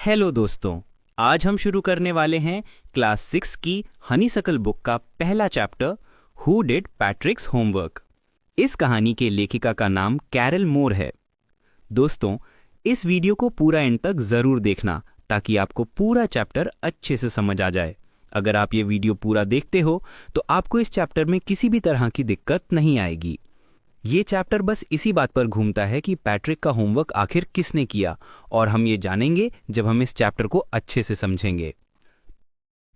Hello दोस्तों, आज हम शुरू करने वाले हैं क्लास 6 की हनीसकल बुक का पहला चैप्टर हु डिड पैट्रिक्स होमवर्क। इस कहानी के लेखिका का नाम कैरल मोर है। दोस्तों, इस वीडियो को पूरा एंड तक ज़रूर देखना ताकि आपको पूरा चैप्टर अच्छे से समझ आ जाए। अगर आप ये वीडियो पूरा देखते हो तो आपको इस चैप्टर में किसी भी तरह की दिक्कत नहीं आएगी। ये चैप्टर बस इसी बात पर घूमता है कि पैट्रिक का होमवर्क आखिर किसने किया, और हम ये जानेंगे जब हम इस चैप्टर को अच्छे से समझेंगे।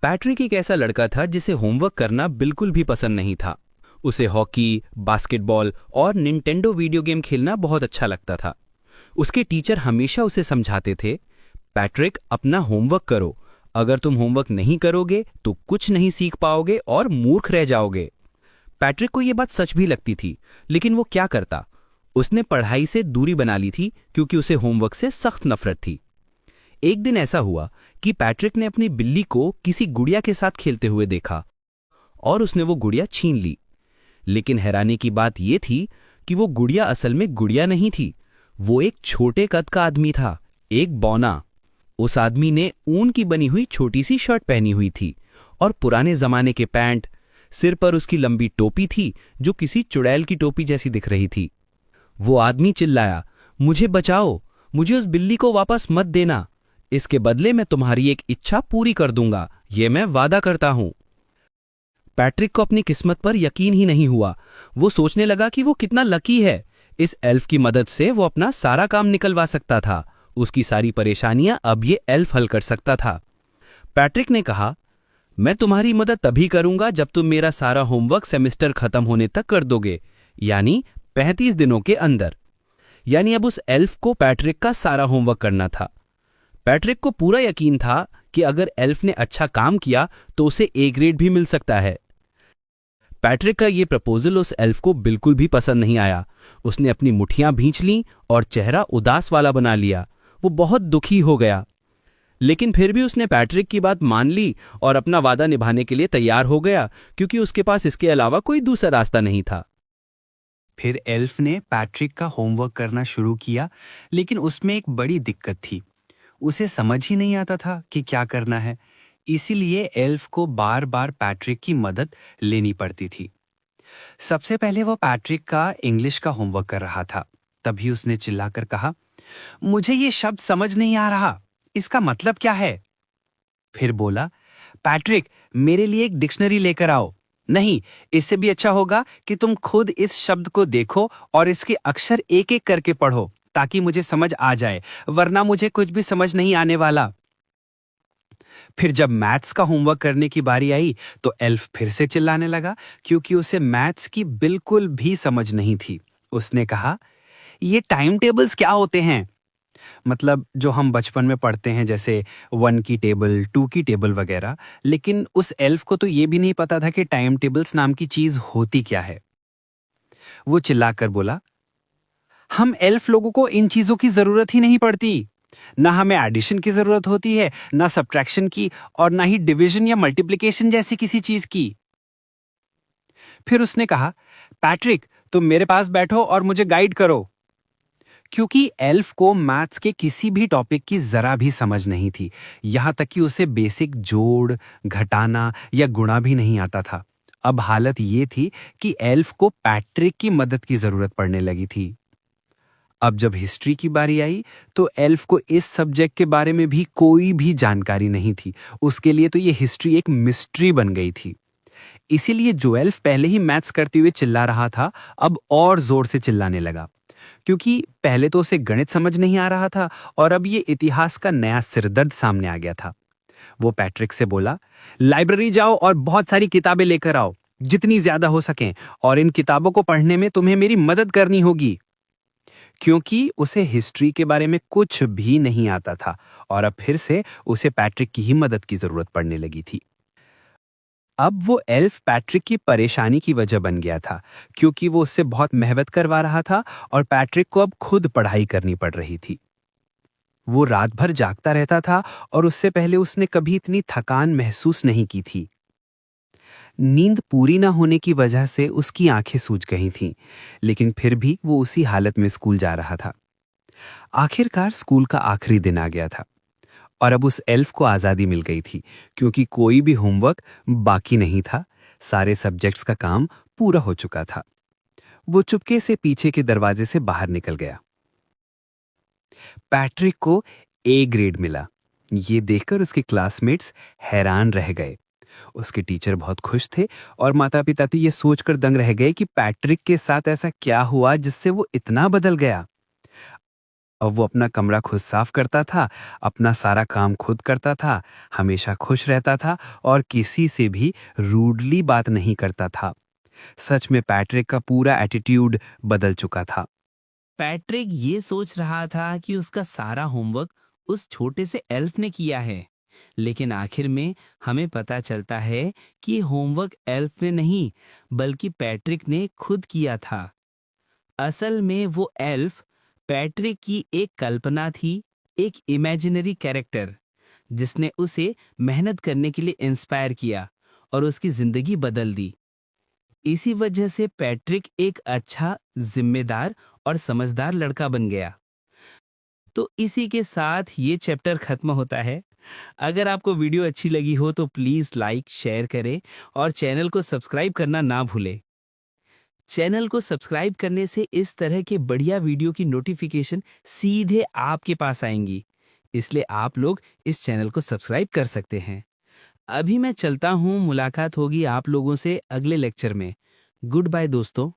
पैट्रिक एक ऐसा लड़का था जिसे होमवर्क करना बिल्कुल भी पसंद नहीं था। उसे हॉकी, बास्केटबॉल और निंटेंडो वीडियो गेम खेलना बहुत अच्छा लगता था। उसके टीचर हमेशा उसे समझाते थे, पैट्रिक अपना होमवर्क करो, अगर तुम होमवर्क नहीं करोगे तो कुछ नहीं सीख पाओगे और मूर्ख रह जाओगे। पैट्रिक को यह बात सच भी लगती थी, लेकिन वो क्या करता। उसने पढ़ाई से दूरी बना ली थी क्योंकि उसे होमवर्क से सख्त नफरत थी। एक दिन ऐसा हुआ कि पैट्रिक ने अपनी बिल्ली को किसी गुड़िया के साथ खेलते हुए देखा और उसने वो गुड़िया छीन ली। लेकिन हैरानी की बात यह थी कि वो गुड़िया असल में गुड़िया नहीं थी, वो एक छोटे कद का आदमी था, एक बौना। उस आदमी ने ऊन की बनी हुई छोटी सी शर्ट पहनी हुई थी और पुराने जमाने के पैंट। सिर पर उसकी लंबी टोपी थी जो किसी चुड़ैल की टोपी जैसी दिख रही थी। वो आदमी चिल्लाया, मुझे बचाओ, मुझे उस बिल्ली को वापस मत देना, इसके बदले मैं तुम्हारी एक इच्छा पूरी कर दूंगा, ये मैं वादा करता हूं। पैट्रिक को अपनी किस्मत पर यकीन ही नहीं हुआ। वो सोचने लगा कि वो कितना लकी है, इस एल्फ की मदद से वो अपना सारा काम निकलवा सकता था। उसकी सारी परेशानियां अब ये एल्फ हल कर सकता था। पैट्रिक ने कहा, मैं तुम्हारी मदद तभी करूंगा जब तुम मेरा सारा होमवर्क सेमेस्टर खत्म होने तक कर दोगे, यानी 35 दिनों के अंदर। यानी अब उस एल्फ को पैट्रिक का सारा होमवर्क करना था। पैट्रिक को पूरा यकीन था कि अगर एल्फ ने अच्छा काम किया तो उसे ए ग्रेड भी मिल सकता है। पैट्रिक का यह प्रपोजल उस एल्फ को बिल्कुल भी पसंद नहीं आया। उसने अपनी मुट्ठियां भींच लीं और चेहरा उदास वाला बना लिया। वो बहुत दुखी हो गया, लेकिन फिर भी उसने पैट्रिक की बात मान ली और अपना वादा निभाने के लिए तैयार हो गया, क्योंकि उसके पास इसके अलावा कोई दूसरा रास्ता नहीं था। फिर एल्फ ने पैट्रिक का होमवर्क करना शुरू किया, लेकिन उसमें एक बड़ी दिक्कत थी। उसे समझ ही नहीं आता था कि क्या करना है, इसीलिए एल्फ को बार बार पैट्रिक की मदद लेनी पड़ती थी। सबसे पहले वो पैट्रिक का इंग्लिश का होमवर्क कर रहा था। तभी उसने चिल्लाकर कहा, मुझे ये शब्द समझ नहीं आ रहा, इसका मतलब क्या है? फिर बोला, पैट्रिक, मेरे लिए एक डिक्शनरी लेकर आओ। नहीं, इससे भी अच्छा होगा कि तुम खुद इस शब्द को देखो और इसके अक्षर एक एक करके पढ़ो ताकि मुझे समझ आ जाए, वरना मुझे कुछ भी समझ नहीं आने वाला। फिर जब मैथ्स का होमवर्क करने की बारी आई तो एल्फ फिर से चिल्लाने लगा, क्योंकि उसे मैथ्स की बिल्कुल भी समझ नहीं थी। उसने कहा, ये टाइम टेबल्स क्या होते हैं? मतलब जो हम बचपन में पढ़ते हैं, जैसे 1 की टेबल, 2 की टेबल वगैरह। लेकिन उस एल्फ को तो ये भी नहीं पता था कि टाइम टेबल्स नाम की चीज होती क्या है। वो चिल्लाकर बोला, हम एल्फ लोगों को इन चीजों की जरूरत ही नहीं पड़ती। ना हमें एडिशन की जरूरत होती है, ना सब्ट्रैक्शन की, और ना ही डिवीजन या मल्टीप्लिकेशन जैसी किसी चीज की। फिर उसने कहा, पैट्रिक, तुम मेरे पास बैठो और मुझे गाइड करो। क्योंकि एल्फ को मैथ्स के किसी भी टॉपिक की जरा भी समझ नहीं थी, यहां तक कि उसे बेसिक जोड़, घटाना या गुणा भी नहीं आता था। अब हालत ये थी कि एल्फ को पैट्रिक की मदद की जरूरत पड़ने लगी थी। अब जब हिस्ट्री की बारी आई तो एल्फ को इस सब्जेक्ट के बारे में भी कोई भी जानकारी नहीं थी। उसके लिए तो ये हिस्ट्री एक मिस्ट्री बन गई थी। इसीलिए जो एल्फ पहले ही मैथ्स करते हुए चिल्ला रहा था, अब और जोर से चिल्लाने लगा, क्योंकि पहले तो उसे गणित समझ नहीं आ रहा था और अब ये इतिहास का नया सिरदर्द सामने आ गया था। वो पैट्रिक से बोला, लाइब्रेरी जाओ और बहुत सारी किताबें लेकर आओ, जितनी ज्यादा हो सकें, और इन किताबों को पढ़ने में तुम्हें मेरी मदद करनी होगी। क्योंकि उसे हिस्ट्री के बारे में कुछ भी नहीं आता था और अब फिर से उसे पैट्रिक की ही मदद की जरूरत पड़ने लगी थी। अब वो एल्फ पैट्रिक की परेशानी की वजह बन गया था, क्योंकि वो उससे बहुत मेहनत करवा रहा था और पैट्रिक को अब खुद पढ़ाई करनी पड़ रही थी। वो रात भर जागता रहता था और उससे पहले उसने कभी इतनी थकान महसूस नहीं की थी। नींद पूरी ना होने की वजह से उसकी आंखें सूज गई थीं, लेकिन फिर भी वो उसी हालत में स्कूल जा रहा था। आखिरकार स्कूल का आखिरी दिन आ गया था और अब उस एल्फ को आज़ादी मिल गई थी क्योंकि कोई भी होमवर्क बाकी नहीं था। सारे सब्जेक्ट्स का काम पूरा हो चुका था। वो चुपके से पीछे के दरवाजे से बाहर निकल गया। पैट्रिक को ए ग्रेड मिला। ये देखकर उसके क्लासमेट्स हैरान रह गए। उसके टीचर बहुत खुश थे और माता पिता तो ये सोचकर दंग रह गए कि पैट्रिक के साथ ऐसा क्या हुआ जिससे वो इतना बदल गया। अब वो अपना कमरा खुद साफ करता था, अपना सारा काम खुद करता था, हमेशा खुश रहता था और किसी से भी रूडली बात नहीं करता था। सच में पैट्रिक का पूरा एटीट्यूड बदल चुका था। पैट्रिक ये सोच रहा था कि उसका सारा होमवर्क उस छोटे से एल्फ ने किया है, लेकिन आखिर में हमें पता चलता है कि होमवर्क एल्फ ने नहीं बल्कि पैट्रिक ने खुद किया था। असल में वो एल्फ पैट्रिक की एक कल्पना थी, एक इमेजिनरी कैरेक्टर जिसने उसे मेहनत करने के लिए इंस्पायर किया और उसकी जिंदगी बदल दी। इसी वजह से पैट्रिक एक अच्छा, जिम्मेदार और समझदार लड़का बन गया। तो इसी के साथ ये चैप्टर खत्म होता है। अगर आपको वीडियो अच्छी लगी हो तो प्लीज लाइक, शेयर करें और चैनल को सब्सक्राइब करना ना भूलें। चैनल को सब्सक्राइब करने से इस तरह के बढ़िया वीडियो की नोटिफिकेशन सीधे आपके पास आएंगी, इसलिए आप लोग इस चैनल को सब्सक्राइब कर सकते हैं। अभी मैं चलता हूँ, मुलाकात होगी आप लोगों से अगले लेक्चर में। गुड बाय दोस्तों।